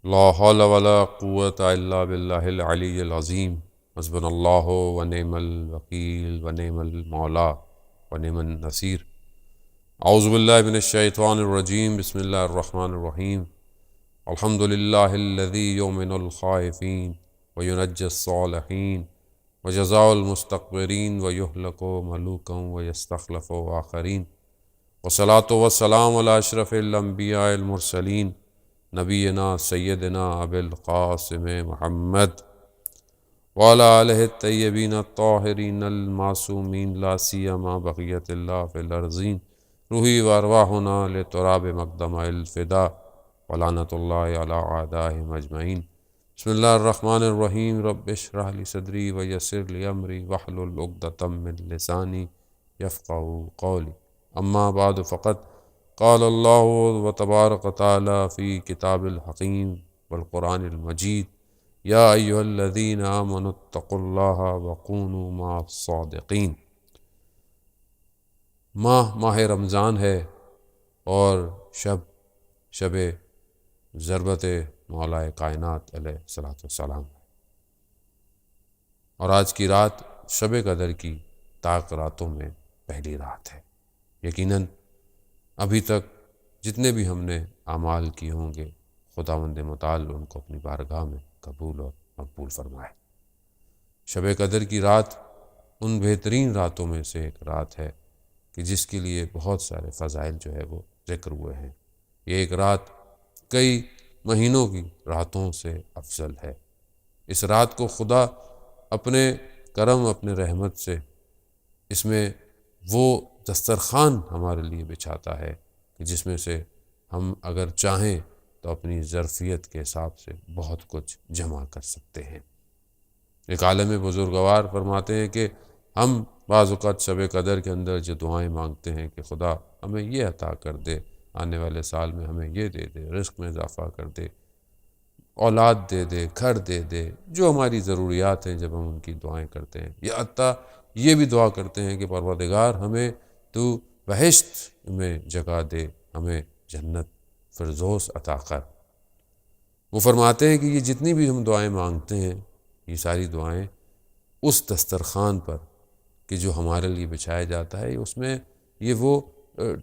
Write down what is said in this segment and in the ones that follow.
لا حول ولا قوة الا باللہ العلی العظیم حسبنا اللہ ونعم الوکیل ونعم المولا ونعم النصیر۔ اعوذ باللہ من الشیطان الرجیم، بسم اللہ الرحمن الرحیم۔ الحمد للہ الذی یؤمن الخائفین وینجی الصالحین وجزاء المستکبرین ویہلک ملوکا ویستخلف آخرین، والصلاۃ والسلام علی اشرف الانبیاء المرسلین نبینا سیدنا ابی القاسم محمد وعلی آلہ الطیبین الطاہرین المعصومین، لا سیما بقیت اللہ فی الارضین، روحی وارواحنا لتراب مقدم الفدا ولعنۃ اللہ علی اعدائہم اجمعین۔ بسم اللہ الرحمن الرحیم۔ رب اشرح لی صدری ویسر لی امری واحلل عقدۃ من لسانی یفقہوا قولی، اما بعد فقط قال اللہ تبارک و تعالی فی کتاب الحکیم والقرآن المجید، یا ایہا الذین آمنوا اتقوا اللہ وکونوا مع الصادقین۔ ماہ رمضان ہے اور شب ضربت مولا کائنات علیہ الصلوۃ والسلام، اور آج کی رات شب قدر کی طاق راتوں میں پہلی رات ہے۔ یقیناً ابھی تک جتنے بھی ہم نے اعمال کیے ہوں گے، خداوند متعال ان کو اپنی بارگاہ میں قبول اور مقبول فرمائے۔ شب قدر کی رات ان بہترین راتوں میں سے ایک رات ہے کہ جس کے لیے بہت سارے فضائل جو ہے وہ ذکر ہوئے ہیں۔ یہ ایک رات کئی مہینوں کی راتوں سے افضل ہے۔ اس رات کو خدا اپنے کرم، اپنے رحمت سے اس میں وہ دسترخوان ہمارے لیے بچھاتا ہے کہ جس میں سے ہم اگر چاہیں تو اپنی ظرفیت کے حساب سے بہت کچھ جمع کر سکتے ہیں۔ ایک عالم بزرگوار فرماتے ہیں کہ ہم بعض اوقات شب قدر کے اندر جو دعائیں مانگتے ہیں کہ خدا ہمیں یہ عطا کر دے، آنے والے سال میں ہمیں یہ دے دے، رزق میں اضافہ کر دے، اولاد دے دے، گھر دے دے، جو ہماری ضروریات ہیں، جب ہم ان کی دعائیں کرتے ہیں، یا حتیٰ یہ بھی دعا کرتے ہیں کہ پروردگار ہمیں تو بہشت میں جگہ دے، ہمیں جنت فردوس عطا کر۔ وہ فرماتے ہیں کہ یہ جتنی بھی ہم دعائیں مانگتے ہیں، یہ ساری دعائیں اس دسترخوان پر کہ جو ہمارے لیے بچھایا جاتا ہے، اس میں یہ وہ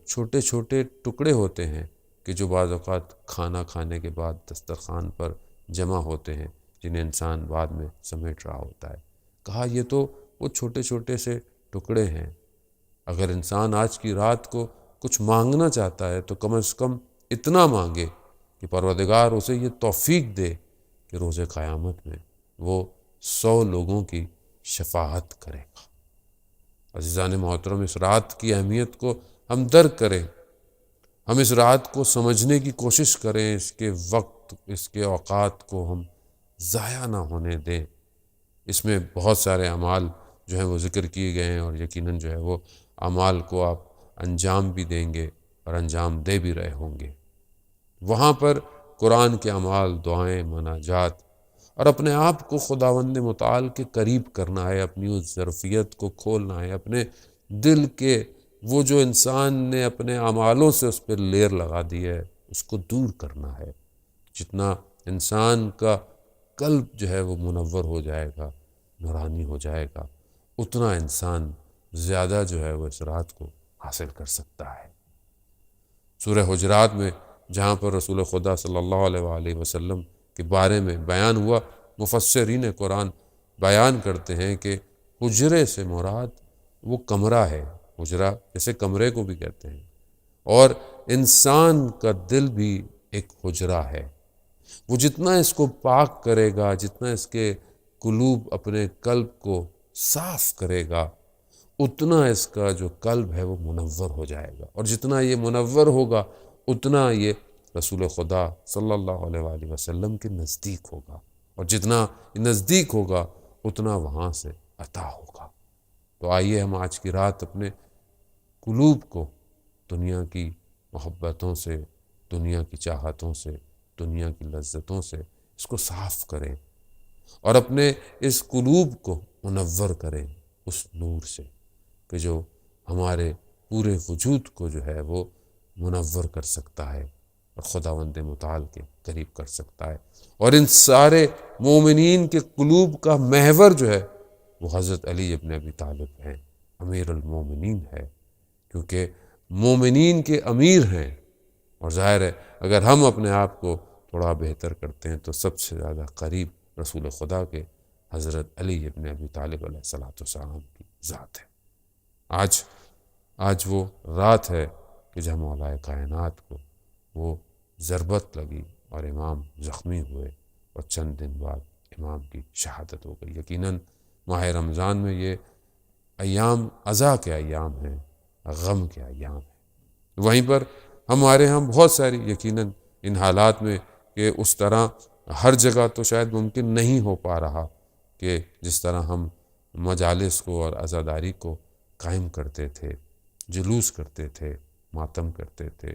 چھوٹے چھوٹے ٹکڑے ہوتے ہیں کہ جو بعض اوقات کھانا کھانے کے بعد دسترخوان پر جمع ہوتے ہیں، جنہیں انسان بعد میں سمیٹ رہا ہوتا ہے۔ کہا یہ تو وہ چھوٹے چھوٹے سے ٹکڑے ہیں، اگر انسان آج کی رات کو کچھ مانگنا چاہتا ہے تو کم از کم اتنا مانگے کہ پروردگار اسے یہ توفیق دے کہ روز قیامت میں وہ 100 لوگوں کی شفاعت کرے گا۔ عزیزان محترم، اس رات کی اہمیت کو ہم درک کریں، ہم اس رات کو سمجھنے کی کوشش کریں، اس کے وقت، اس کے اوقات کو ہم ضائع نہ ہونے دیں۔ اس میں بہت سارے اعمال جو ہیں وہ ذکر کیے گئے ہیں، اور یقیناً جو ہے وہ اعمال کو آپ انجام بھی دیں گے اور انجام دے بھی رہے ہوں گے۔ وہاں پر قرآن کے اعمال، دعائیں، مناجات، اور اپنے آپ کو خداوند متعال کے قریب کرنا ہے، اپنی اس ظرفیت کو کھولنا ہے، اپنے دل کے وہ جو انسان نے اپنے اعمالوں سے اس پر لیر لگا دی ہے، اس کو دور کرنا ہے۔ جتنا انسان کا قلب جو ہے وہ منور ہو جائے گا، نورانی ہو جائے گا، اتنا انسان زیادہ جو ہے وہ اس رات کو حاصل کر سکتا ہے۔ سورہ حجرات میں جہاں پر رسول خدا صلی اللہ علیہ وآلہ وسلم کے بارے میں بیان ہوا، مفسرین قرآن بیان کرتے ہیں کہ حجرے سے مراد وہ کمرہ ہے، حجرہ جیسے کمرے کو بھی کہتے ہیں، اور انسان کا دل بھی ایک حجرہ ہے۔ وہ جتنا اس کو پاک کرے گا، جتنا اس کے قلوب اپنے قلب کو صاف کرے گا، اتنا اس کا جو قلب ہے وہ منور ہو جائے گا، اور جتنا یہ منور ہوگا اتنا یہ رسول خدا صلی اللہ علیہ وآلہ وسلم کے نزدیک ہوگا، اور جتنا نزدیک ہوگا اتنا وہاں سے عطا ہوگا۔ تو آئیے ہم آج کی رات اپنے قلوب کو دنیا کی محبتوں سے، دنیا کی چاہتوں سے، دنیا کی لذتوں سے اس کو صاف کریں، اور اپنے اس قلوب کو منور کریں اس نور سے کہ جو ہمارے پورے وجود کو جو ہے وہ منور کر سکتا ہے، اور خداوند متعال کے قریب کر سکتا ہے۔ اور ان سارے مومنین کے قلوب کا محور جو ہے وہ حضرت علی ابن ابی طالب ہیں، امیر المومنین ہے، کیونکہ مومنین کے امیر ہیں۔ اور ظاہر ہے اگر ہم اپنے آپ کو تھوڑا بہتر کرتے ہیں تو سب سے زیادہ قریب رسول خدا کے حضرت علی ابن ابی طالب علیہ السلام کی ذات ہے۔ آج وہ رات ہے کہ جب مولا کائنات کو وہ ضربت لگی اور امام زخمی ہوئے، اور چند دن بعد امام کی شہادت ہو گئی۔ یقیناً ماہ رمضان میں یہ ایام عزا کے ایام ہیں، غم کے ایام ہیں۔ وہیں پر ہمارے ہاں بہت ساری یقیناً ان حالات میں کہ اس طرح ہر جگہ تو شاید ممکن نہیں ہو پا رہا کہ جس طرح ہم مجالس کو اور عزاداری کو قائم کرتے تھے، جلوس کرتے تھے، ماتم کرتے تھے،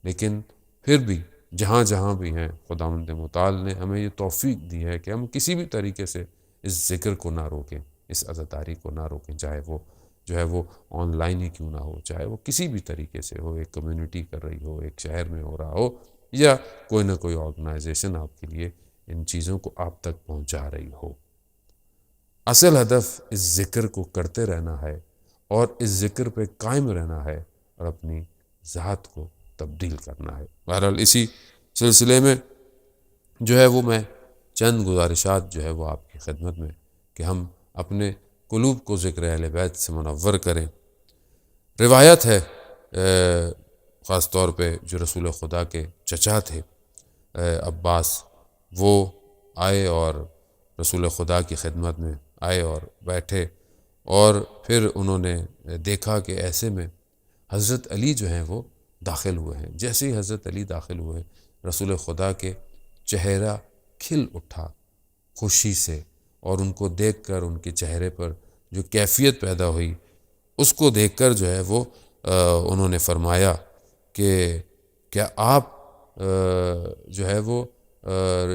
لیکن پھر بھی جہاں جہاں بھی ہیں خداوند متعال نے ہمیں یہ توفیق دی ہے کہ ہم کسی بھی طریقے سے اس ذکر کو نہ روکیں، اس عزاداری کو نہ روکیں، چاہے وہ جو ہے وہ آن لائن ہی کیوں نہ ہو، چاہے وہ کسی بھی طریقے سے ہو، ایک کمیونٹی کر رہی ہو، ایک شہر میں ہو رہا ہو، یا کوئی نہ کوئی آرگنائزیشن آپ کے لیے ان چیزوں کو آپ تک پہنچا رہی ہو۔ اصل ہدف اس ذکر کو کرتے رہنا ہے اور اس ذکر پہ قائم رہنا ہے اور اپنی ذات کو تبدیل کرنا ہے۔ بہرحال اسی سلسلے میں جو ہے وہ میں چند گزارشات جو ہے وہ آپ کی خدمت میں کہ ہم اپنے قلوب کو ذکر اہل بیت سے منور کریں۔ روایت ہے خاص طور پہ جو رسول خدا کے چچا تھے عباس، وہ آئے اور رسول خدا کی خدمت میں آئے اور بیٹھے، اور پھر انہوں نے دیکھا کہ ایسے میں حضرت علی جو ہیں وہ داخل ہوئے ہیں۔ جیسے ہی حضرت علی داخل ہوئے، رسول خدا کے چہرہ کھل اٹھا خوشی سے، اور ان کو دیکھ کر ان کے چہرے پر جو کیفیت پیدا ہوئی اس کو دیکھ کر جو ہے وہ انہوں نے فرمایا کہ کیا آپ جو ہے وہ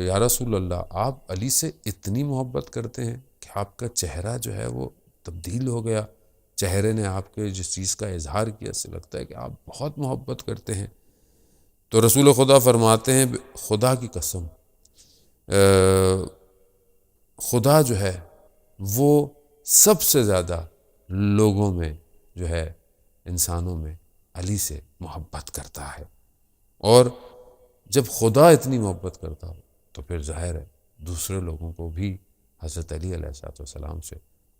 یا رسول اللہ آپ علی سے اتنی محبت کرتے ہیں کہ آپ کا چہرہ جو ہے وہ تبدیل ہو گیا، چہرے نے آپ کے جس چیز کا اظہار کیا اس سے لگتا ہے کہ آپ بہت محبت کرتے ہیں۔ تو رسول خدا فرماتے ہیں خدا کی قسم، خدا جو ہے وہ سب سے زیادہ لوگوں میں جو ہے انسانوں میں علی سے محبت کرتا ہے، اور جب خدا اتنی محبت کرتا ہو تو پھر ظاہر ہے دوسرے لوگوں کو بھی حضرت علی علیہ السلام سے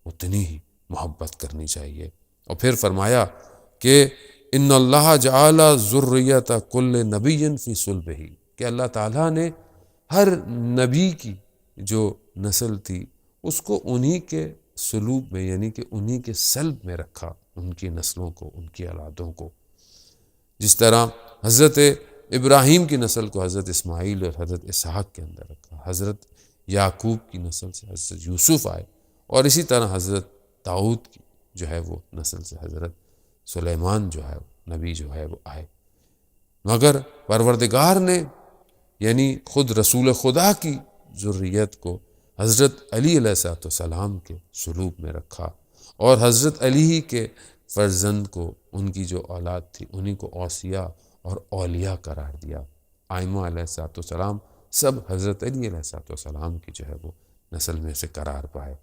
اتنی ہی محبت کرنی چاہیے۔ اور پھر فرمایا کہ ان اللہ جعل ذریۃ کل نبی فی صلبہ، کہ اللہ تعالیٰ نے ہر نبی کی جو نسل تھی اس کو انہی کے سلوب میں، یعنی کہ انہی کے سلب میں رکھا، ان کی نسلوں کو، ان کی اولادوں کو۔ جس طرح حضرت ابراہیم کی نسل کو حضرت اسماعیل اور حضرت اسحاق کے اندر رکھا، حضرت یعقوب کی نسل سے حضرت یوسف آئے، اور اسی طرح حضرت داؤد کی جو ہے وہ نسل سے حضرت سلیمان جو ہے نبی جو ہے وہ آئے۔ مگر پروردگار نے یعنی خود رسول خدا کی ذریت کو حضرت علی علیہ السلام کے سلوک میں رکھا، اور حضرت علی کے فرزند کو، ان کی جو اولاد تھی انہی کو اوصیاء اور اولیاء قرار دیا۔ آئمہ علیہ السلام سب حضرت علی علیہ السلام کی جو ہے وہ نسل میں سے قرار پائے۔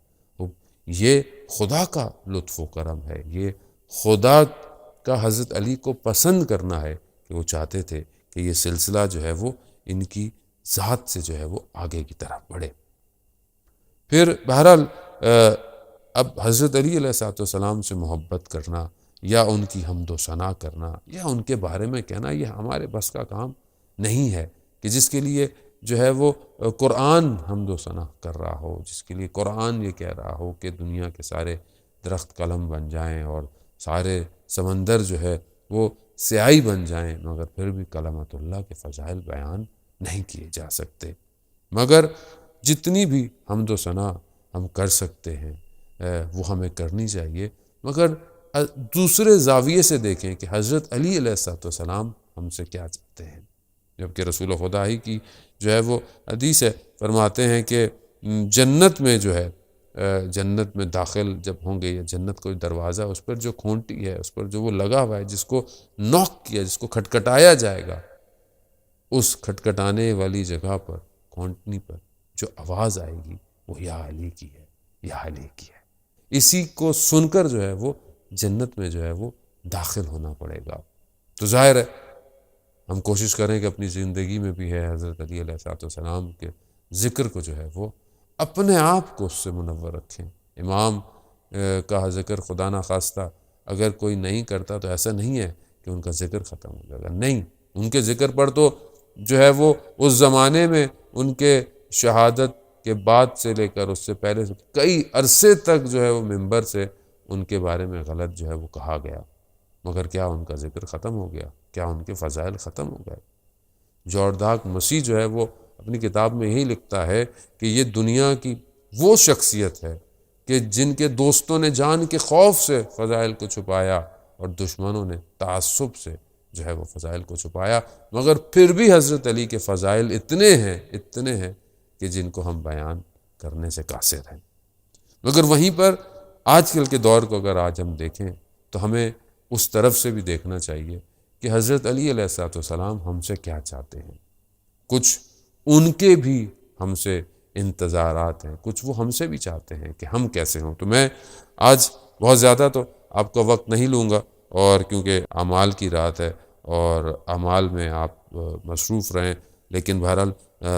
یہ خدا کا لطف و کرم ہے، یہ خدا کا حضرت علی کو پسند کرنا ہے کہ وہ چاہتے تھے کہ یہ سلسلہ جو ہے وہ ان کی ذات سے جو ہے وہ آگے کی طرف بڑھے۔ پھر بہرحال اب حضرت علی علیہ السلام سے محبت کرنا یا ان کی حمد و ثنا کرنا یا ان کے بارے میں کہنا یہ ہمارے بس کا کام نہیں ہے، کہ جس کے لیے جو ہے وہ قرآن حمد و ثنا کر رہا ہو، جس کے لیے قرآن یہ کہہ رہا ہو کہ دنیا کے سارے درخت قلم بن جائیں اور سارے سمندر جو ہے وہ سیاہی بن جائیں، مگر پھر بھی کلمت اللہ کے فضائل بیان نہیں کیے جا سکتے۔ مگر جتنی بھی حمد و ثنا ہم کر سکتے ہیں وہ ہمیں کرنی چاہیے، مگر دوسرے زاویے سے دیکھیں کہ حضرت علی علیہ السلام ہم سے کیا چاہتے ہیں۔ جبکہ رسول خدا ہی کی جو ہے وہ حدیث ہے، فرماتے ہیں کہ جنت میں جو ہے جنت میں داخل جب ہوں گے، یا جنت کوئی دروازہ اس پر جو کھونٹی ہے، اس پر جو وہ لگا ہوا ہے، جس کو نوک کیا، جس کو کھٹکھٹایا جائے گا، اس کھٹکھٹانے والی جگہ پر، کھونٹنی پر جو آواز آئے گی وہ یا علی کی ہے، یا علی کی ہے۔ اسی کو سن کر جو ہے وہ جنت میں جو ہے وہ داخل ہونا پڑے گا۔ تو ظاہر ہے ہم کوشش کریں کہ اپنی زندگی میں بھی ہے حضرت علی علیہ السلام کے ذکر کو جو ہے وہ اپنے آپ کو اس سے منور رکھیں۔ امام کا ذکر خدا نخواستہ اگر کوئی نہیں کرتا تو ایسا نہیں ہے کہ ان کا ذکر ختم ہو جائے گا، نہیں، ان کے ذکر پر تو جو ہے وہ اس زمانے میں ان کے شہادت کے بعد سے لے کر اس سے پہلے سے کئی عرصے تک جو ہے وہ منبر سے ان کے بارے میں غلط جو ہے وہ کہا گیا، مگر کیا ان کا ذکر ختم ہو گیا؟ کیا ان کے فضائل ختم ہو گئے؟ جارج ڈارک مسیح جو ہے وہ اپنی کتاب میں یہی لکھتا ہے کہ یہ دنیا کی وہ شخصیت ہے کہ جن کے دوستوں نے جان کے خوف سے فضائل کو چھپایا اور دشمنوں نے تعصب سے جو ہے وہ فضائل کو چھپایا، مگر پھر بھی حضرت علی کے فضائل اتنے ہیں کہ جن کو ہم بیان کرنے سے قاصر ہیں۔ مگر وہیں پر آج کل کے دور کو اگر آج ہم دیکھیں تو ہمیں اس طرف سے بھی دیکھنا چاہیے کہ حضرت علی علیہ السلام ہم سے کیا چاہتے ہیں۔ کچھ ان کے بھی ہم سے انتظارات ہیں، کچھ وہ ہم سے بھی چاہتے ہیں کہ ہم کیسے ہوں۔ تو میں آج بہت زیادہ تو آپ کا وقت نہیں لوں گا، اور کیونکہ اعمال کی رات ہے اور اعمال میں آپ مصروف رہیں، لیکن بہرحال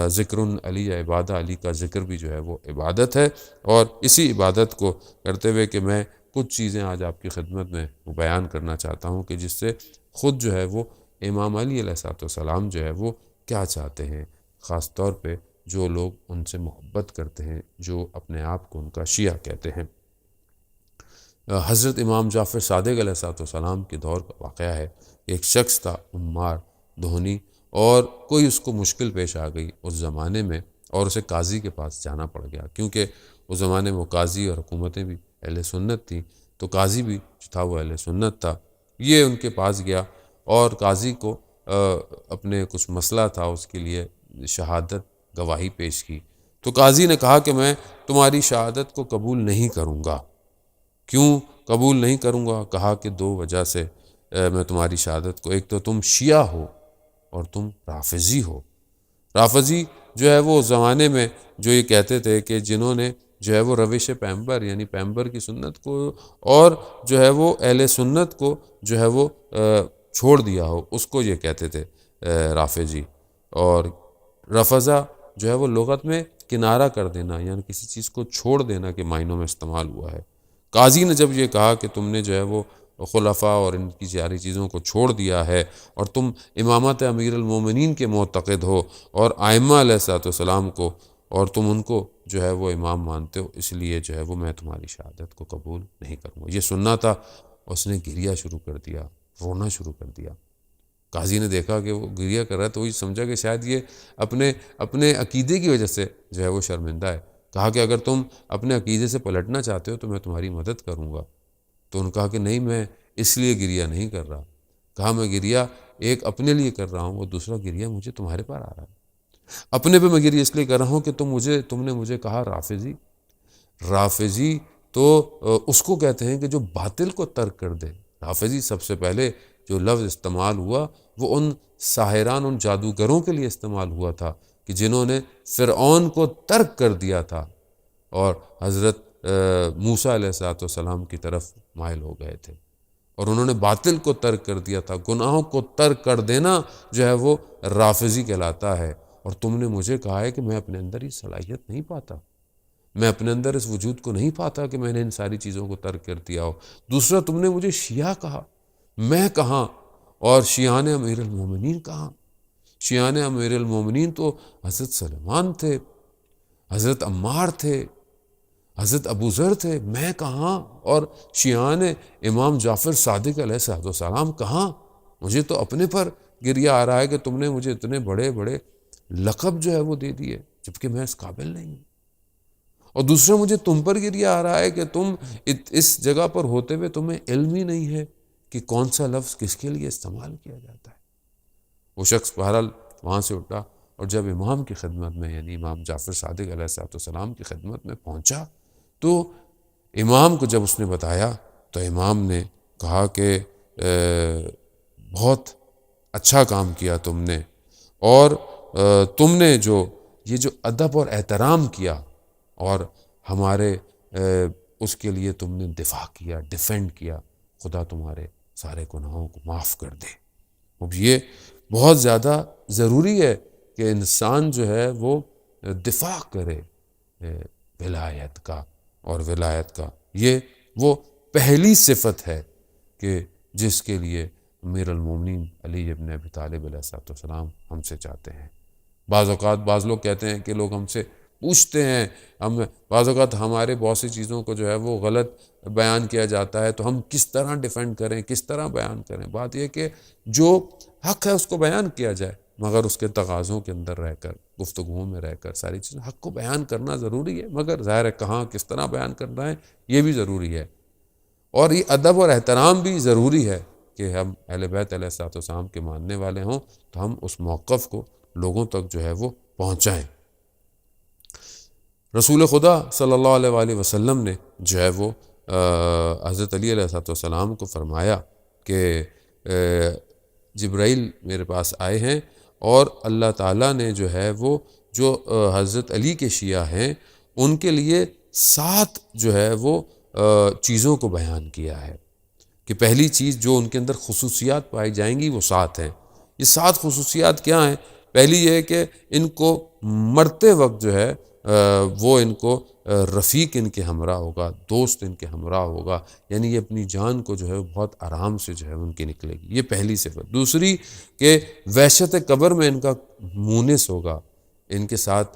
ذکر علی عبادہ، علی کا ذکر بھی جو ہے وہ عبادت ہے، اور اسی عبادت کو کرتے ہوئے کہ میں کچھ چیزیں آج آپ کی خدمت میں بیان کرنا چاہتا ہوں کہ جس سے خود جو ہے وہ امام علی علیہ السلام جو ہے وہ کیا چاہتے ہیں، خاص طور پہ جو لوگ ان سے محبت کرتے ہیں، جو اپنے آپ کو ان کا شیعہ کہتے ہیں۔ حضرت امام جعفر صادق علیہ السلام کے دور کا واقعہ ہے۔ ایک شخص تھا عمار دہنی، اور کوئی اس کو مشکل پیش آ گئی اس زمانے میں، اور اسے قاضی کے پاس جانا پڑ گیا، کیونکہ اس زمانے میں قاضی اور حکومتیں بھی اہل سنت تھیں، تو قاضی بھی جو تھا وہ اہل سنت تھا۔ یہ ان کے پاس گیا اور قاضی کو اپنے کچھ مسئلہ تھا، اس کے لیے شہادت گواہی پیش کی۔ تو قاضی نے کہا کہ میں تمہاری شہادت کو قبول نہیں کروں گا۔ کیوں قبول نہیں کروں گا؟ کہا کہ دو وجہ سے میں تمہاری شہادت کو، ایک تو تم شیعہ ہو اور تم رافضی ہو۔ رافضی جو ہے وہ اس زمانے میں جو یہ کہتے تھے کہ جنہوں نے جو ہے وہ روش پیمبر یعنی پیمبر کی سنت کو اور جو ہے وہ اہل سنت کو جو ہے وہ چھوڑ دیا ہو، اس کو یہ کہتے تھے رافضی۔ اور رفضہ جو ہے وہ لغت میں کنارہ کر دینا، یعنی کسی چیز کو چھوڑ دینا کے معنوں میں استعمال ہوا ہے۔ قاضی نے جب یہ کہا کہ تم نے جو ہے وہ خلفاء اور ان کی ساری چیزوں کو چھوڑ دیا ہے اور تم امامت امیر المومنین کے معتقد ہو اور ائمہ علیہ السلام کو، اور تم ان کو جو ہے وہ امام مانتے ہو، اس لیے جو ہے وہ میں تمہاری شہادت کو قبول نہیں کروں گا۔ یہ سننا تھا، اس نے گریہ شروع کر دیا، رونا شروع کر دیا۔ قاضی نے دیکھا کہ وہ گریہ کر رہا ہے تو وہی سمجھا کہ شاید یہ اپنے عقیدے کی وجہ سے جو ہے وہ شرمندہ ہے۔ کہا کہ اگر تم اپنے عقیدے سے پلٹنا چاہتے ہو تو میں تمہاری مدد کروں گا۔ تو انہوں نے کہا کہ نہیں، میں اس لیے گریہ نہیں کر رہا۔ کہا میں گریہ ایک اپنے لیے کر رہا ہوں، وہ دوسرا گریہ مجھے تمہارے پر آ رہا ہے۔ اپنے پہ میں گریہ اس لیے کر رہا ہوں کہ تم نے مجھے کہا رافضی تو اس کو کہتے ہیں کہ جو باطل کو ترک کر دے۔ رافضی سب سے پہلے جو لفظ استعمال ہوا وہ ان ساحران، ان جادوگروں کے لیے استعمال ہوا تھا کہ جنہوں نے فرعون کو ترک کر دیا تھا اور حضرت موسیٰ علیہ السلام کی طرف مائل ہو گئے تھے، اور انہوں نے باطل کو ترک کر دیا تھا۔ گناہوں کو ترک کر دینا جو ہے وہ رافضی کہلاتا ہے۔ اور تم نے مجھے کہا ہے کہ میں اپنے اندر یہ صلاحیت نہیں پاتا، میں اپنے اندر اس وجود کو نہیں پاتا کہ میں نے ان ساری چیزوں کو ترک کر دیا ہو۔ دوسرا تم نے مجھے شیعہ کہا، میں کہاں؟ اور شیعان امیر المومنین کہاں؟ شیعان امیر المومنین تو حضرت سلمان تھے، حضرت عمار تھے، حضرت ابو ذر تھے، میں کہاں؟ اور شیعان امام جعفر صادق علیہ السلام کہاں؟ مجھے تو اپنے پر گریہ آ رہا ہے کہ تم نے مجھے اتنے بڑے بڑے لقب جو ہے وہ دے دیے جبکہ میں اس قابل نہیں ہوں۔ اور دوسرا مجھے تم پر گریہ آ رہا ہے کہ تم اس جگہ پر ہوتے ہوئے تمہیں علم ہی نہیں ہے کہ کون سا لفظ کس کے لیے استعمال کیا جاتا ہے۔ وہ شخص بہرحال وہاں سے اٹھا اور جب امام کی خدمت میں یعنی امام جعفر صادق علیہ السلام کی خدمت میں پہنچا تو امام کو جب اس نے بتایا تو امام نے کہا کہ بہت اچھا کام کیا تم نے، اور تم نے جو یہ جو ادب اور احترام کیا اور ہمارے اس کے لیے تم نے دفاع کیا، ڈیفینڈ کیا، خدا تمہارے سارے گناہوں کو معاف کر دے۔ اب یہ بہت زیادہ ضروری ہے کہ انسان جو ہے وہ دفاع کرے ولایت کا، اور ولایت کا یہ وہ پہلی صفت ہے کہ جس کے لیے امیر المومنین علی ابن ابی طالب علیہ السلام ہم سے چاہتے ہیں۔ بعض اوقات بعض لوگ کہتے ہیں کہ لوگ ہم سے پوچھتے ہیں، بعض اوقات ہمارے بہت سی چیزوں کو جو ہے وہ غلط بیان کیا جاتا ہے، تو ہم کس طرح ڈیفینڈ کریں، کس طرح بیان کریں۔ بات یہ کہ جو حق ہے اس کو بیان کیا جائے، مگر اس کے تقاضوں کے اندر رہ کر، گفتگو میں رہ کر ساری چیزیں حق کو بیان کرنا ضروری ہے، مگر ظاہر ہے کہاں کس طرح بیان کرنا ہے یہ بھی ضروری ہے۔ اور یہ ادب اور احترام بھی ضروری ہے کہ ہم اہل بیت علیہ السلام کے ماننے والے ہوں تو ہم اس موقف کو لوگوں تک جو ہے وہ پہنچائیں۔ رسول خدا صلی اللہ علیہ وآلہ وسلم نے جو ہے وہ حضرت علی علیہ السلام کو فرمایا کہ جبرائیل میرے پاس آئے ہیں اور اللہ تعالیٰ نے جو ہے وہ جو حضرت علی کے شیعہ ہیں ان کے لیے 7 جو ہے وہ چیزوں کو بیان کیا ہے کہ پہلی چیز جو ان کے اندر خصوصیات پائی جائیں گی وہ 7 ہیں۔ یہ 7 خصوصیات کیا ہیں؟ پہلی یہ ہے کہ ان کو مرتے وقت جو ہے وہ ان کو رفیق ان کے ہمراہ ہوگا، دوست ان کے ہمراہ ہوگا، یعنی یہ اپنی جان کو جو ہے بہت آرام سے جو ہے ان کی نکلے گی، یہ پہلی صفت۔ دوسری کہ وحشت قبر میں ان کا مونس ہوگا، ان کے ساتھ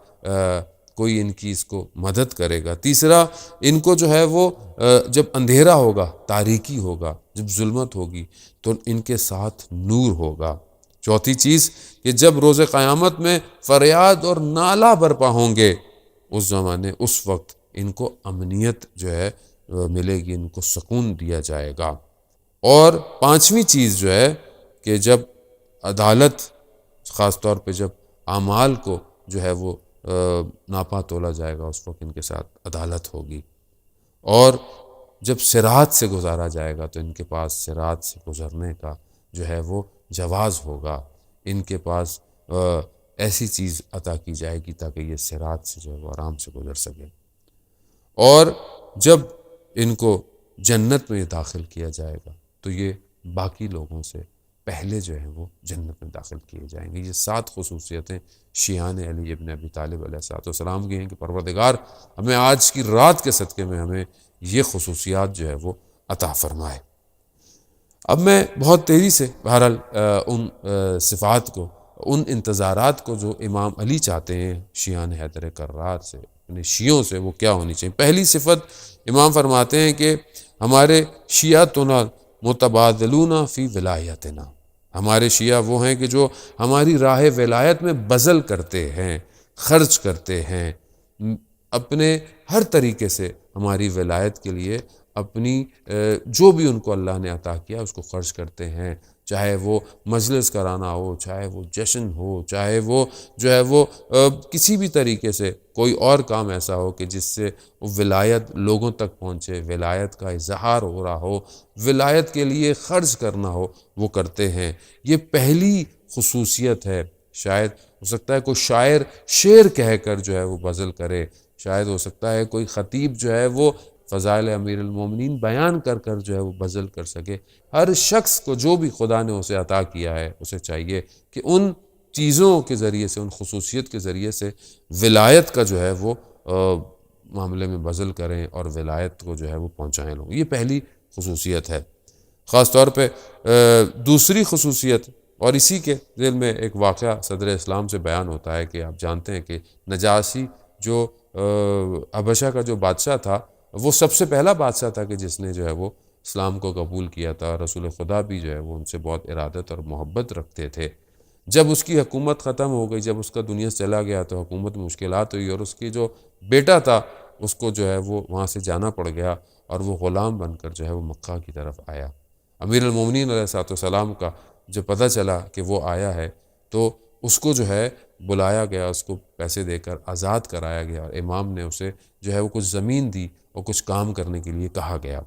کوئی ان کی اس کو مدد کرے گا۔ تیسرا ان کو جو ہے وہ جب اندھیرا ہوگا، تاریکی ہوگا، جب ظلمت ہوگی تو ان کے ساتھ نور ہوگا۔ چوتھی چیز کہ جب روز قیامت میں فریاد اور نالہ برپا ہوں گے اس زمانے، اس وقت ان کو امنیت جو ہے ملے گی، ان کو سکون دیا جائے گا۔ اور 5ویں چیز جو ہے کہ جب عدالت، خاص طور پہ جب اعمال کو جو ہے وہ ناپا تولا جائے گا اس وقت ان کے ساتھ عدالت ہوگی۔ اور جب صراط سے گزارا جائے گا تو ان کے پاس صراط سے گزرنے کا جو ہے وہ جواز ہوگا، ان کے پاس ایسی چیز عطا کی جائے گی تاکہ یہ صراط سے جو ہے وہ آرام سے گزر سکے۔ اور جب ان کو جنت میں داخل کیا جائے گا تو یہ باقی لوگوں سے پہلے جو ہے وہ جنت میں داخل کیے جائیں گے۔ یہ 7 خصوصیتیں شیعان علی ابن ابی طالب علیہ السلام کی ہیں کہ پروردگار ہمیں آج کی رات کے صدقے میں ہمیں یہ خصوصیات جو ہے وہ عطا فرمائے۔ اب میں بہت تیزی سے بہرحال ان صفات کو، ان انتظارات کو جو امام علی چاہتے ہیں شیعان حیدر کرار سے، اپنے شیعوں سے، وہ کیا ہونی چاہیے۔ پہلی صفت امام فرماتے ہیں کہ ہمارے شیعتنا متبادلون فی ولایتنا، ہمارے شیعہ وہ ہیں کہ جو ہماری راہ ولایت میں بذل کرتے ہیں، خرچ کرتے ہیں، اپنے ہر طریقے سے ہماری ولایت کے لیے اپنی جو بھی ان کو اللہ نے عطا کیا اس کو خرچ کرتے ہیں، چاہے وہ مجلس کرانا ہو، چاہے وہ جشن ہو، چاہے وہ جو ہے وہ کسی بھی طریقے سے کوئی اور کام ایسا ہو کہ جس سے ولایت لوگوں تک پہنچے، ولایت کا اظہار ہو رہا ہو، ولایت کے لیے خرچ کرنا ہو، وہ کرتے ہیں۔ یہ پہلی خصوصیت ہے۔ شاید ہو سکتا ہے کوئی شاعر شعر کہہ کر جو ہے وہ بذل کرے، شاید ہو سکتا ہے کوئی خطیب جو ہے وہ فضائل امیر المومنین بیان کر کر جو ہے وہ بذل کر سکے۔ ہر شخص کو جو بھی خدا نے اسے عطا کیا ہے اسے چاہیے کہ ان چیزوں کے ذریعے سے، ان خصوصیت کے ذریعے سے ولایت کا جو ہے وہ معاملے میں بذل کریں اور ولایت کو جو ہے وہ پہنچائیں لوگ۔ یہ پہلی خصوصیت ہے۔ خاص طور پہ دوسری خصوصیت، اور اسی کے ذیل میں ایک واقعہ صدر اسلام سے بیان ہوتا ہے کہ آپ جانتے ہیں کہ نجاشی جو حبشہ کا جو بادشاہ تھا وہ سب سے پہلا بادشاہ تھا کہ جس نے جو ہے وہ اسلام کو قبول کیا تھا۔ رسول خدا بھی جو ہے وہ ان سے بہت ارادت اور محبت رکھتے تھے۔ جب اس کی حکومت ختم ہو گئی، جب اس کا دنیا سے چلا گیا تو حکومت میں مشکلات ہوئی، اور اس کی جو بیٹا تھا اس کو جو ہے وہ وہاں سے جانا پڑ گیا اور وہ غلام بن کر جو ہے وہ مکہ کی طرف آیا۔ امیر المومنین علیہ السلام کا جب پتہ چلا کہ وہ آیا ہے تو اس کو جو ہے بلایا گیا، اس کو پیسے دے کر آزاد کرایا گیا، اور امام نے اسے جو ہے وہ کچھ زمین دی اور کچھ کام کرنے کے لیے کہا گیا۔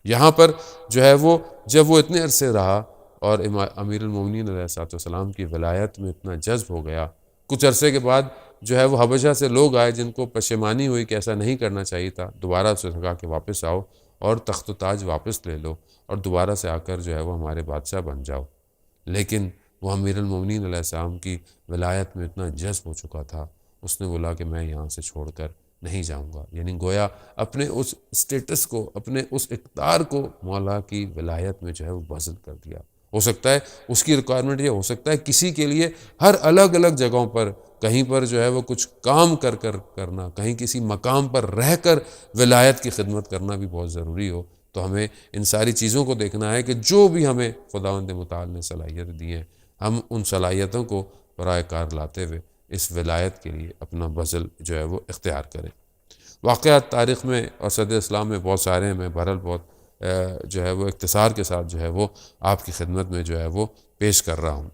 یہاں پر جو ہے وہ جب وہ اتنے عرصے رہا اور امیر المومنین علیہ الصلوۃ والسلام کی ولایت میں اتنا جذب ہو گیا، کچھ عرصے کے بعد جو ہے وہ حبشہ سے لوگ آئے جن کو پشیمانی ہوئی کہ ایسا نہیں کرنا چاہیے تھا، دوبارہ سے کہا کہ واپس آؤ اور تخت و تاج واپس لے لو اور دوبارہ سے آ کر جو ہے وہ ہمارے بادشاہ بن جاؤ، لیکن وہ امیر المومنین علیہ السلام کی ولایت میں اتنا جذب ہو چکا تھا، اس نے بولا کہ میں یہاں سے چھوڑ کر نہیں جاؤں گا، یعنی گویا اپنے اس سٹیٹس کو، اپنے اس اقتدار کو مولا کی ولایت میں جو ہے وہ بذل کر دیا۔ ہو سکتا ہے اس کی ریکوائرمنٹ یہ ہو سکتا ہے کسی کے لیے ہر الگ الگ جگہوں پر کہیں پر جو ہے وہ کچھ کام کر کرنا، کہیں کسی مقام پر رہ کر ولایت کی خدمت کرنا بھی بہت ضروری ہو، تو ہمیں ان ساری چیزوں کو دیکھنا ہے کہ جو بھی ہمیں خداوند متعال نے صلاحیت دی ہیں، ہم ان صلاحیتوں کو برائے کار لاتے ہوئے اس ولایت کے لیے اپنا بذل جو ہے وہ اختیار کریں۔ واقعات تاریخ میں اور صدر اسلام میں بہت سارے ہیں، میں بہرحال بہت جو ہے وہ اختصار کے ساتھ جو ہے وہ آپ کی خدمت میں جو ہے وہ پیش کر رہا ہوں۔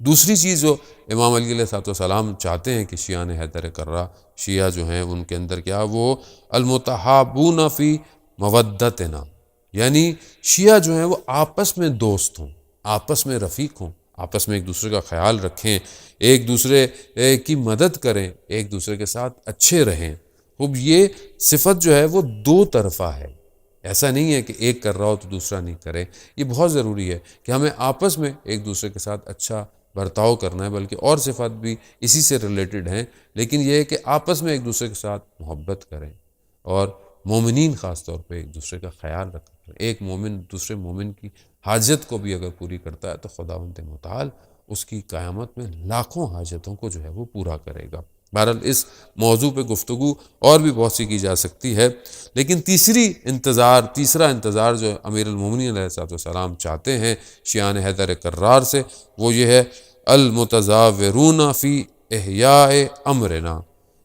دوسری چیز جو امام علی علیہ السلام چاہتے ہیں کہ شیعہ حیدر کرہ، شیعہ جو ہیں ان کے اندر کیا، وہ المتحابون فی مودتنا، یعنی شیعہ جو ہیں وہ آپس میں دوست ہوں، آپس میں رفیق ہوں، آپس میں ایک دوسرے کا خیال رکھیں، ایک دوسرے کی مدد کریں، ایک دوسرے کے ساتھ اچھے رہیں۔ اب یہ صفت جو ہے وہ دو طرفہ ہے، ایسا نہیں ہے کہ ایک کر رہا ہو تو دوسرا نہیں کرے، یہ بہت ضروری ہے کہ ہمیں آپس میں ایک دوسرے کے ساتھ اچھا برتاؤ کرنا ہے، بلکہ اور صفات بھی اسی سے ریلیٹڈ ہیں، لیکن یہ ہے کہ آپس میں ایک دوسرے کے ساتھ محبت کریں اور مومنین خاص طور پہ ایک دوسرے کا خیال رکھیں۔ ایک مومن دوسرے مومن کی حاجت کو بھی اگر پوری کرتا ہے تو خداوند متعال اس کی قیامت میں لاکھوں حاجتوں کو جو ہے وہ پورا کرے گا۔ بہرحال اس موضوع پہ گفتگو اور بھی بہت سی کی جا سکتی ہے، لیکن تیسرا انتظار جو امیر المومنین علیہ السلام چاہتے ہیں شیعان حیدر کرار سے، وہ یہ ہے المتظاہرون فی احیاء امرنا،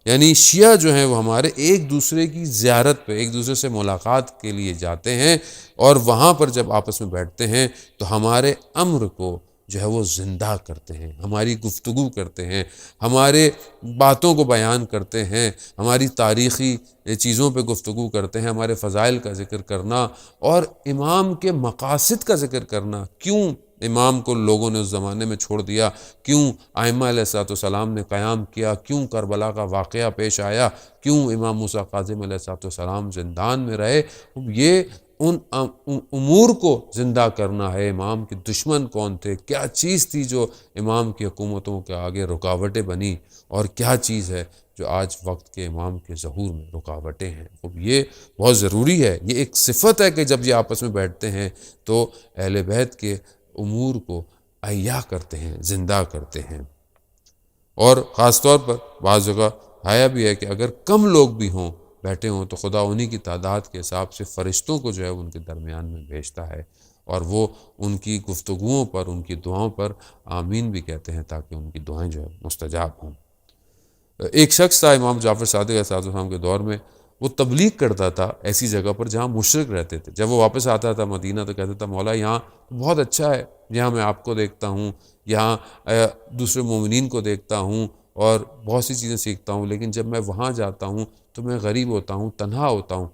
یعنی شیعہ جو ہیں وہ ہمارے ایک دوسرے کی زیارت پہ، ایک دوسرے سے ملاقات کے لیے جاتے ہیں، اور وہاں پر جب آپس میں بیٹھتے ہیں تو ہمارے امر کو جو ہے وہ زندہ کرتے ہیں، ہماری گفتگو کرتے ہیں، ہمارے باتوں کو بیان کرتے ہیں، ہماری تاریخی چیزوں پہ گفتگو کرتے ہیں، ہمارے فضائل کا ذکر کرنا اور امام کے مقاصد کا ذکر کرنا، کیوں امام کو لوگوں نے اس زمانے میں چھوڑ دیا، کیوں ائمہ علیہ السلام نے قیام کیا، کیوں کربلا کا واقعہ پیش آیا، کیوں امام موسیٰ کاظم علیہ السلام زندان میں رہے، یہ ان امور کو زندہ کرنا ہے۔ امام کے دشمن کون تھے، کیا چیز تھی جو امام کی حکومتوں کے آگے رکاوٹیں بنی، اور کیا چیز ہے جو آج وقت کے امام کے ظہور میں رکاوٹیں ہیں۔ اب یہ بہت ضروری ہے، یہ ایک صفت ہے کہ جب یہ آپس میں بیٹھتے ہیں تو اہل بیت کے امور کو احیا کرتے ہیں، زندہ کرتے ہیں۔ اور خاص طور پر بعض جگہ آیا بھی ہے کہ اگر کم لوگ بھی ہوں بیٹھے ہوں تو خدا انہی کی تعداد کے حساب سے فرشتوں کو جو ہے ان کے درمیان میں بھیجتا ہے، اور وہ ان کی گفتگوؤں پر، ان کی دعاؤں پر آمین بھی کہتے ہیں تاکہ ان کی دعائیں جو ہے مستجاب ہوں۔ ایک شخص تھا امام جعفر صادق علیہ السلام کے دور میں، وہ تبلیغ کرتا تھا ایسی جگہ پر جہاں مشرک رہتے تھے۔ جب وہ واپس آتا تھا مدینہ تو کہتا تھا مولا یہاں بہت اچھا ہے، یہاں میں آپ کو دیکھتا ہوں، یہاں دوسرے مومنین کو دیکھتا ہوں اور بہت سی چیزیں سیکھتا ہوں، لیکن جب میں وہاں جاتا ہوں تو میں غریب ہوتا ہوں، تنہا ہوتا ہوں،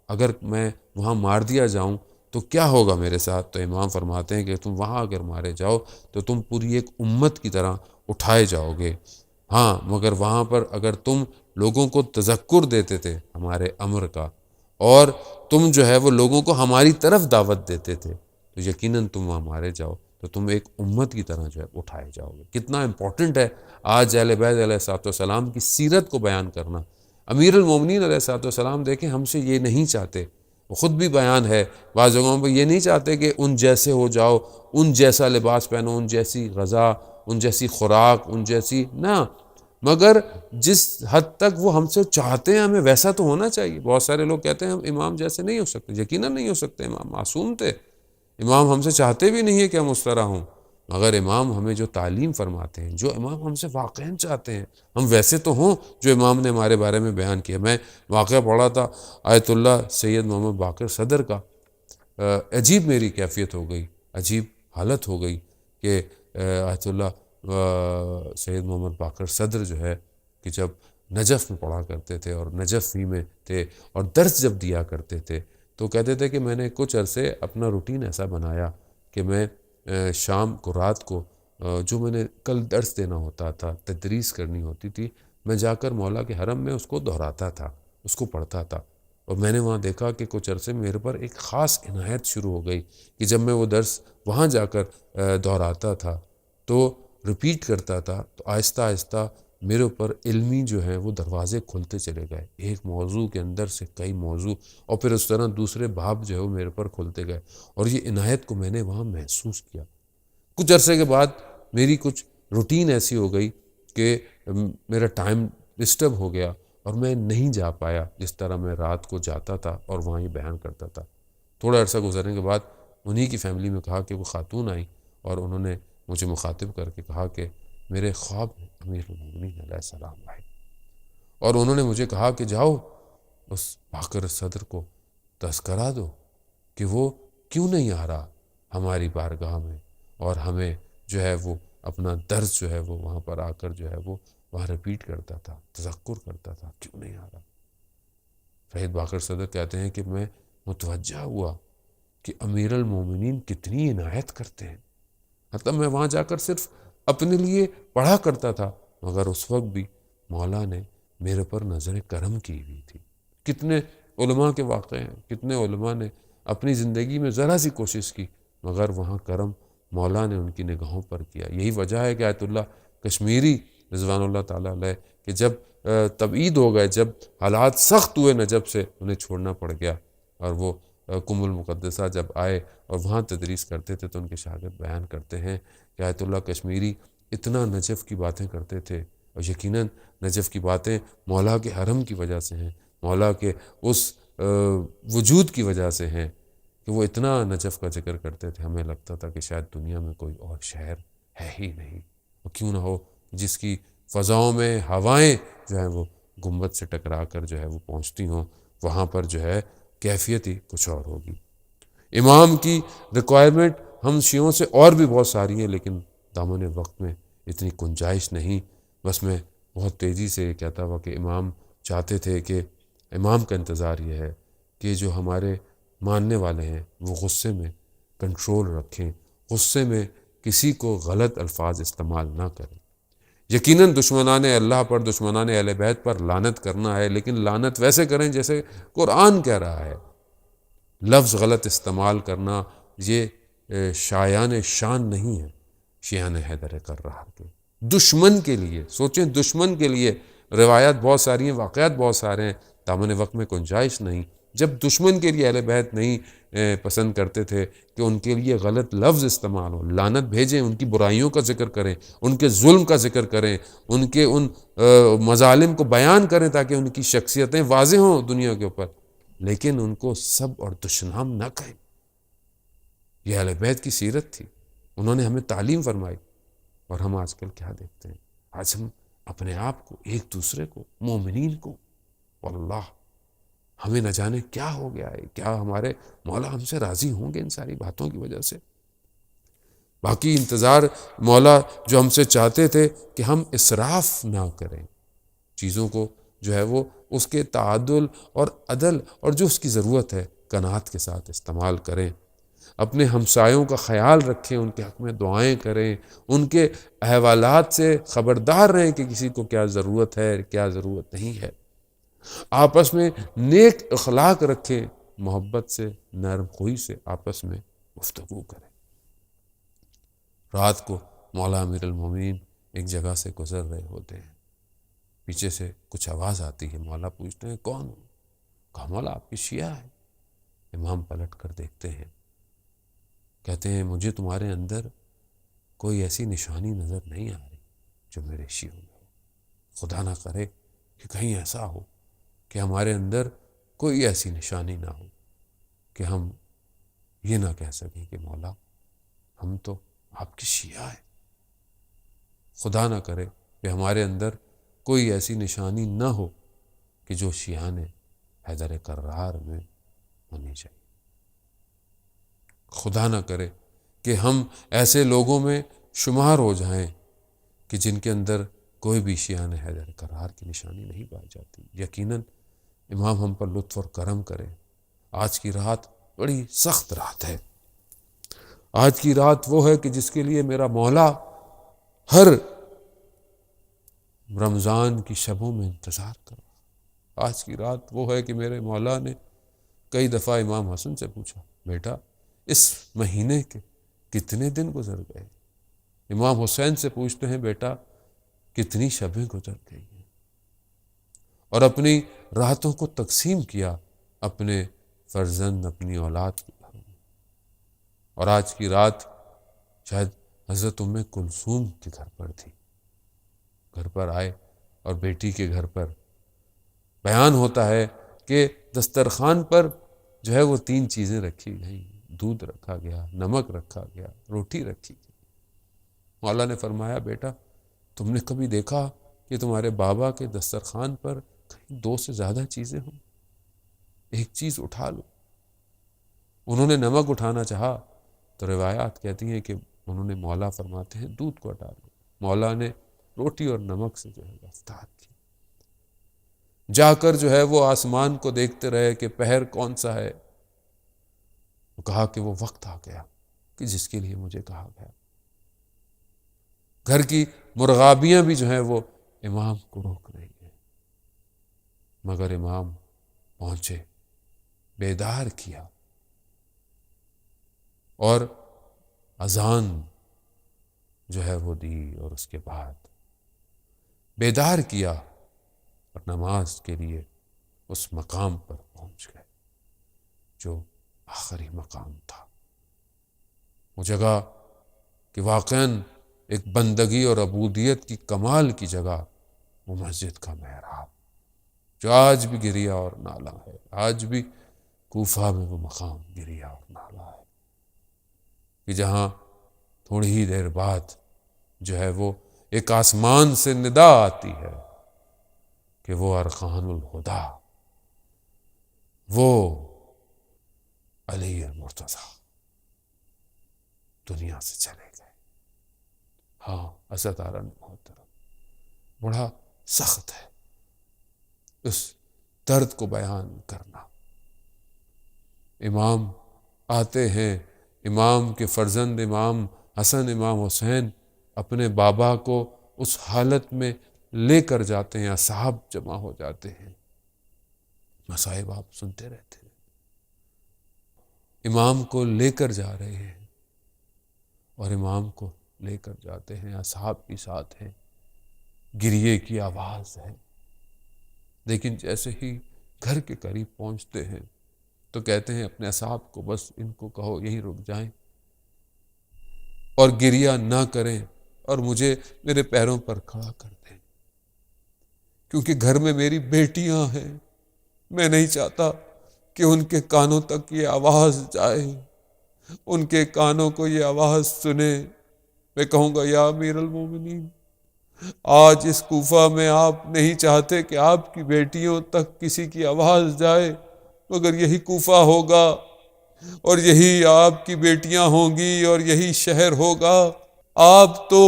اگر میں وہاں مار دیا جاؤں تو کیا ہوگا میرے ساتھ؟ تو امام فرماتے ہیں کہ تم وہاں اگر مارے جاؤ تو تم پوری ایک امت کی طرح اٹھائے جاؤ گے، ہاں مگر وہاں پر اگر تم لوگوں کو تذکر دیتے تھے ہمارے امر کا، اور تم جو ہے وہ لوگوں کو ہماری طرف دعوت دیتے تھے، تو یقیناً تم وہاں مارے جاؤ تو تم ایک امت کی طرح جو ہے اٹھائے جاؤ گے۔ کتنا امپورٹنٹ ہے آج اہل بیت علیہ السلام کی سیرت کو بیان کرنا۔ امیر المومنین علیہ السلام دیکھیں ہم سے یہ نہیں چاہتے، وہ خود بھی بیان ہے بعض جگہوں پہ، یہ نہیں چاہتے کہ ان جیسے ہو جاؤ، ان جیسا لباس پہنو، ان جیسی غذا، ان جیسی خوراک، ان جیسی نہ، مگر جس حد تک وہ ہم سے چاہتے ہیں ہمیں ویسا تو ہونا چاہیے۔ بہت سارے لوگ کہتے ہیں ہم امام جیسے نہیں ہو سکتے، یقیناً نہیں ہو سکتے، امام معصوم تھے، امام ہم سے چاہتے بھی نہیں ہے کہ ہم اس طرح ہوں، مگر امام ہمیں جو تعلیم فرماتے ہیں، جو امام ہم سے واقعاً چاہتے ہیں ہم ویسے تو ہوں جو امام نے ہمارے بارے میں بیان کیا۔ میں واقعہ پڑھا تھا آیت اللہ سید محمد باقر صدر کا، عجیب میری کیفیت ہو گئی، عجیب حالت ہو گئی کہ آیت اللہ سید محمد باقر صدر جو ہے کہ جب نجف میں پڑھا کرتے تھے اور نجف ہی میں تھے اور درس جب دیا کرتے تھے تو کہتے تھے کہ میں نے کچھ عرصے اپنا روٹین ایسا بنایا کہ میں شام کو رات کو جو میں نے کل درس دینا ہوتا تھا، تدریس کرنی ہوتی تھی، میں جا کر مولا کے حرم میں اس کو دہراتا تھا، اس کو پڑھتا تھا۔ اور میں نے وہاں دیکھا کہ کچھ عرصے میرے پر ایک خاص عنایت شروع ہو گئی کہ جب میں وہ درس وہاں جا کر دہراتا تھا تو ریپیٹ کرتا تھا، تو آہستہ آہستہ میرے اوپر علمی جو ہے وہ دروازے کھلتے چلے گئے، ایک موضوع کے اندر سے کئی موضوع، اور پھر اس طرح دوسرے باب جو ہے وہ میرے پر کھلتے گئے، اور یہ عنایت کو میں نے وہاں محسوس کیا۔ کچھ عرصے کے بعد میری کچھ روٹین ایسی ہو گئی کہ میرا ٹائم ڈسٹرب ہو گیا اور میں نہیں جا پایا جس طرح میں رات کو جاتا تھا اور وہاں ہی بیان کرتا تھا۔ تھوڑا عرصہ گزرنے کے بعد انہی کی فیملی میں کہا کہ وہ خاتون آئیں اور انہوں نے مجھے مخاطب کر کے کہا کہ میرے خواب میں امیر المومنین علیہ السلام آئے، اور انہوں نے مجھے کہا کہ جاؤ اس باقر صدر کو تذکرہ دو کہ وہ کیوں نہیں آ رہا ہماری بارگاہ میں، اور ہمیں جو ہے وہ اپنا درس جو ہے وہ وہاں پر آ کر جو ہے وہ وہاں ریپیٹ کرتا تھا، تذکر کرتا تھا، کیوں نہیں آ رہا۔ شہید باقر صدر کہتے ہیں کہ میں متوجہ ہوا کہ امیر المومنین کتنی عنایت کرتے ہیں، مطلب میں وہاں جا کر صرف اپنے لیے پڑھا کرتا تھا، مگر اس وقت بھی مولا نے میرے پر نظر کرم کی ہوئی تھی۔ کتنے علماء کے واقعے ہیں، کتنے علماء نے اپنی زندگی میں ذرا سی کوشش کی مگر وہاں کرم مولا نے ان کی نگاہوں پر کیا۔ یہی وجہ ہے کہ آیت اللہ کشمیری رضوان اللہ تعالیٰ علیہ کہ جب تبعید ہو گئے، جب حالات سخت ہوئے نجف سے انہیں چھوڑنا پڑ گیا، اور وہ قم المقدسہ جب آئے اور وہاں تدریس کرتے تھے تو ان کے شاگرد بیان کرتے ہیں کہ آیت اللہ کشمیری اتنا نجف کی باتیں کرتے تھے، اور یقیناً نجف کی باتیں مولا کے حرم کی وجہ سے ہیں، مولا کے اس وجود کی وجہ سے ہیں کہ وہ اتنا نجف کا ذکر کرتے تھے، ہمیں لگتا تھا کہ شاید دنیا میں کوئی اور شہر ہے ہی نہیں، اور کیوں نہ ہو جس کی فضاؤں میں ہوائیں جو ہیں وہ گنبد سے ٹکرا کر جو ہے وہ پہنچتی ہوں، وہاں پر جو ہے کیفیت ہی کچھ اور ہوگی۔ امام کی ریکوائرمنٹ ہم شیعوں سے اور بھی بہت ساری ہیں، لیکن دامن وقت میں اتنی گنجائش نہیں، بس میں بہت تیزی سے کہتا ہوا کہ امام چاہتے تھے کہ امام کا انتظار یہ ہے کہ جو ہمارے ماننے والے ہیں وہ غصے میں کنٹرول رکھیں، غصے میں کسی کو غلط الفاظ استعمال نہ کریں۔ یقیناً دشمنان اللہ پر، دشمنان اہل بیت پر لعنت کرنا ہے، لیکن لعنت ویسے کریں جیسے قرآن کہہ رہا ہے۔ لفظ غلط استعمال کرنا یہ شایان شان نہیں ہے شیعان حیدر کرار کے۔ دشمن کے لیے سوچیں، دشمن کے لیے روایات بہت ساری ہیں، واقعات بہت سارے ہیں، دامن وقت میں گنجائش نہیں۔ جب دشمن کے لیے اہل بیت نہیں پسند کرتے تھے کہ ان کے لیے غلط لفظ استعمال ہو، لعنت بھیجیں، ان کی برائیوں کا ذکر کریں، ان کے ظلم کا ذکر کریں، ان کے ان مظالم کو بیان کریں تاکہ ان کی شخصیتیں واضح ہوں دنیا کے اوپر، لیکن ان کو سب اور دشنام نہ کہیں۔ یہ اہل بیت کی سیرت تھی، انہوں نے ہمیں تعلیم فرمائی۔ اور ہم آج کل کیا دیکھتے ہیں؟ آج ہم اپنے آپ کو، ایک دوسرے کو، مومنین کو، واللہ ہمیں نہ جانے کیا ہو گیا ہے، کیا ہمارے مولا ہم سے راضی ہوں گے ان ساری باتوں کی وجہ سے؟ باقی انتظار مولا جو ہم سے چاہتے تھے کہ ہم اسراف نہ کریں، چیزوں کو جو ہے وہ اس کے تعادل اور عدل اور جو اس کی ضرورت ہے قناعت کے ساتھ استعمال کریں، اپنے ہمسایوں کا خیال رکھیں، ان کے حق میں دعائیں کریں، ان کے احوالات سے خبردار رہیں کہ کسی کو کیا ضرورت ہے، کیا ضرورت نہیں ہے، آپس میں نیک اخلاق رکھیں، محبت سے، نرم خوئی سے آپس میں گفتگو کریں۔ رات کو مولا امیر المومنین ایک جگہ سے گزر رہے ہوتے ہیں، پیچھے سے کچھ آواز آتی ہے، مولا پوچھتے ہیں کون ہو؟ کہا مولا آپ کی شیعہ ہے۔ امام پلٹ کر دیکھتے ہیں، کہتے ہیں مجھے تمہارے اندر کوئی ایسی نشانی نظر نہیں آ رہی جو میرے شیعوں میں ہو، خدا نہ کرے کہ کہیں ایسا ہو کہ ہمارے اندر کوئی ایسی نشانی نہ ہو کہ ہم یہ نہ کہہ سکیں کہ مولا ہم تو آپ کی شیعہ ہیں۔ خدا نہ کرے کہ ہمارے اندر کوئی ایسی نشانی نہ ہو کہ جو شیعان حیدر کرار میں ہونی چاہیے۔ خدا نہ کرے کہ ہم ایسے لوگوں میں شمار ہو جائیں کہ جن کے اندر کوئی بھی شیعان حیدر کرار کی نشانی نہیں پائی جاتی۔ یقیناً امام ہم پر لطف اور کرم کرے۔ آج کی رات بڑی سخت رات ہے، آج کی رات وہ ہے کہ جس کے لیے میرا مولا ہر رمضان کی شبوں میں انتظار کر رہا۔ آج کی رات وہ ہے کہ میرے مولا نے کئی دفعہ امام حسن سے پوچھا، بیٹا اس مہینے کے کتنے دن گزر گئے؟ امام حسین سے پوچھتے ہیں، بیٹا کتنی شبیں گزر گئی ہیں؟ اور اپنی راتوں کو تقسیم کیا اپنے فرزند، اپنی اولاد کے گھروں میں۔ اور آج کی رات شاید حضرت ام کلثوم کے گھر پر تھی، گھر پر آئے اور بیٹی کے گھر پر بیان ہوتا ہے کہ دسترخوان پر جو ہے وہ 3 چیزیں رکھی گئیں، دودھ رکھا گیا، نمک رکھا گیا، روٹی رکھی گئی۔ مولا نے فرمایا، بیٹا تم نے کبھی دیکھا کہ تمہارے بابا کے دسترخوان پر کہیں 2 سے زیادہ چیزیں ہوں؟ ایک چیز اٹھا لو۔ انہوں نے نمک اٹھانا چاہا تو روایات کہتی ہیں کہ انہوں نے، مولا فرماتے ہیں دودھ کو ہٹا لو۔ مولا نے روٹی اور نمک سے جو ہے افطار کی۔ جا کر جو ہے وہ آسمان کو دیکھتے رہے کہ پہر کون سا ہے۔ وہ کہا کہ وہ وقت آ گیا کہ جس کے لیے مجھے کہا گیا۔ گھر کی مرغابیاں بھی جو ہیں وہ امام کو روک رہی ہیں، مگر امام پہنچے، بیدار کیا اور اذان جو ہے وہ دی، اور اس کے بعد بیدار کیا اور نماز کے لیے اس مقام پر پہنچ گئے جو آخری مقام تھا۔ وہ جگہ کہ واقعاً ایک بندگی اور عبودیت کی کمال کی جگہ، وہ مسجد کا محراب جو آج بھی گریا اور نالا ہے، آج بھی کوفہ میں وہ مقام گریا اور نالا ہے کہ جہاں تھوڑی ہی دیر بعد جو ہے وہ ایک آسمان سے ندا آتی ہے کہ وہ ارکان الہدیٰ، وہ علی المرتضیٰ دنیا سے چلے گئے۔ ہاں عزتارن محترم، بڑا سخت ہے اس درد کو بیان کرنا۔ امام آتے ہیں، امام کے فرزند امام حسن، امام حسین اپنے بابا کو اس حالت میں لے کر جاتے ہیں، اصحاب جمع ہو جاتے ہیں، مصائب آپ سنتے رہتے ہیں۔ امام کو لے کر جا رہے ہیں اور امام کو لے کر جاتے ہیں، اصحاب بھی ساتھ ہیں، گریے کی آواز ہے۔ لیکن جیسے ہی گھر کے قریب پہنچتے ہیں تو کہتے ہیں اپنے اصحاب کو، بس ان کو کہو یہیں رک جائیں اور گریہ نہ کریں اور مجھے میرے پیروں پر کھڑا کر دیں، کیونکہ گھر میں میری بیٹیاں ہیں، میں نہیں چاہتا کہ ان کے کانوں تک یہ آواز جائے، ان کے کانوں کو یہ آواز سنے۔ میں کہوں گا، یا امیر المومنین، آج اس کوفہ میں آپ نہیں چاہتے کہ آپ کی بیٹیوں تک کسی کی آواز جائے، مگر یہی کوفہ ہوگا اور یہی آپ کی بیٹیاں ہوں گی اور یہی شہر ہوگا۔ آپ تو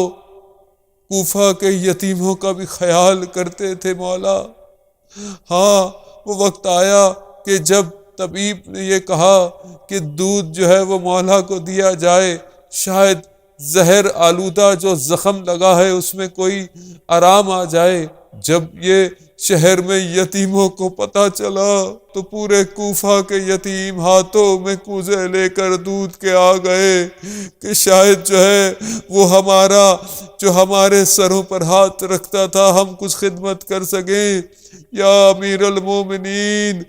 کوفہ کے یتیموں کا بھی خیال کرتے تھے مولا۔ ہاں وہ وقت آیا کہ جب طبیب نے یہ کہا کہ دودھ جو ہے وہ مولا کو دیا جائے، شاید زہر آلودہ جو زخم لگا ہے اس میں کوئی آرام آ جائے۔ جب یہ شہر میں یتیموں کو پتہ چلا تو پورے کوفہ کے یتیم ہاتھوں میں کوزے لے کر دودھ کے آ گئے کہ شاید جو ہے وہ ہمارا جو ہمارے سروں پر ہاتھ رکھتا تھا ہم کچھ خدمت کر سکیں۔ یا امیر المومنین،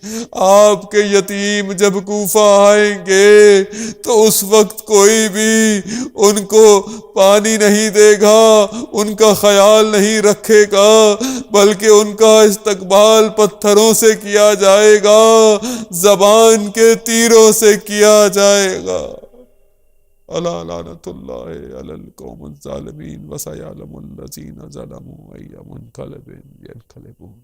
آپ کے یتیم جب کوفہ آئیں گے تو اس وقت کوئی بھی ان کو پانی نہیں دے گا، ان کا خیال نہیں رکھے گا، بلکہ ان کا استقبال پتھروں سے کیا جائے گا، زبان کے تیروں سے کیا جائے گا۔ الا لعنۃ اللہ علی القوم الظالمین وسیعلم الذین ظلموا ای منقلب ینقلبون۔